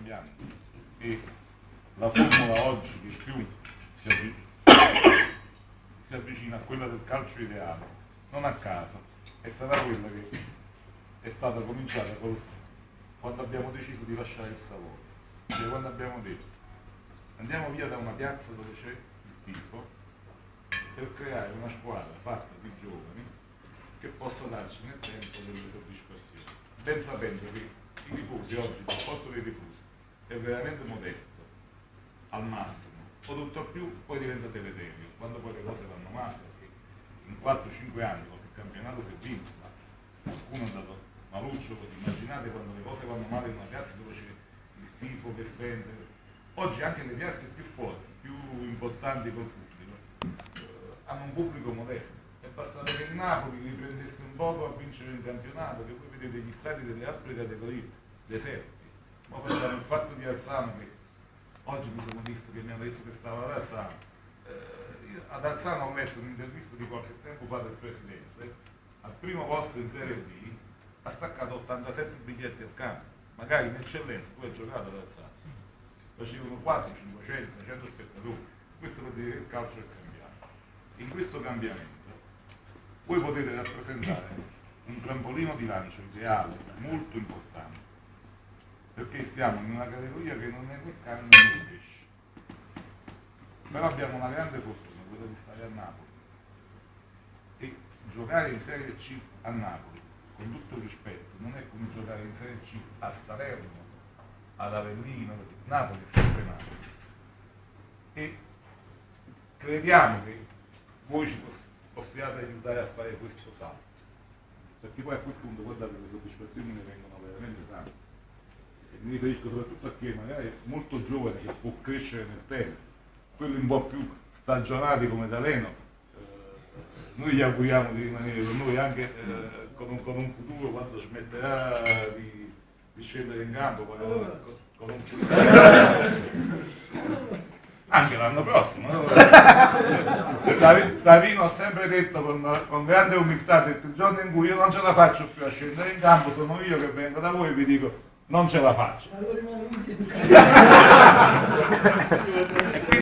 cambiando e la formula oggi che più si avvicina a quella del calcio ideale, non a caso, è stata quella che è stata cominciata quando abbiamo deciso di lasciare il Savoia, cioè quando abbiamo detto andiamo via da una piazza dove c'è il tifo per creare una squadra fatta di giovani che possa darci nel tempo delle soddisfazioni, ben sapendo che i tifosi oggi, il rapporto dei tifosi è veramente modesto, al massimo, o tutto più poi diventa deleterio, quando poi le cose vanno male, perché in 4-5 anni qualche campionato si è vinto, ma qualcuno è andato maluccio, così immaginate quando le cose vanno male in una piazza dove c'è il tifo che fende. Oggi anche le piazze più forti, più importanti col pubblico, hanno un pubblico modesto. È bastato che il Napoli riprendesse un poco a vincere il campionato, che voi vedete gli stadi delle altre categorie deserti. Ma facciamo il fatto di Alzano, che oggi mi sono visto che mi hanno detto che stava ad Alzano. Ad Alzano ho letto un'intervista di qualche tempo fa del presidente, al primo posto in Serie B ha staccato 87 biglietti al campo, magari in eccellenza, tu hai giocato ad Alzano. Facevano 4, 500, 100 spettatori. Questo vuol dire che il calcio è cambiato. In questo cambiamento voi potete rappresentare un trampolino di lancio ideale, molto importante, perché stiamo in una categoria che non è né carne né pesce. Però abbiamo una grande fortuna, quella di stare a Napoli. E giocare in Serie C a Napoli, con tutto il rispetto, non è come giocare in Serie C a Salerno, ad Avellino, Napoli è sempre Napoli. E crediamo che voi ci possiate aiutare a fare questo salto, perché poi a quel punto guardate le soddisfazioni ne vengono veramente tante. E mi riferisco soprattutto a chi magari è molto giovane, che può crescere nel tempo, quelli un po' più stagionati come D'Aleno, noi gli auguriamo di rimanere con noi anche con un futuro, quando smetterà di scendere in campo con un anche l'anno prossimo. Savino ha sempre detto con grande umiltà, ha detto il giorno in cui io non ce la faccio più a scendere in campo, sono io che vengo da voi e vi dico non ce la faccio.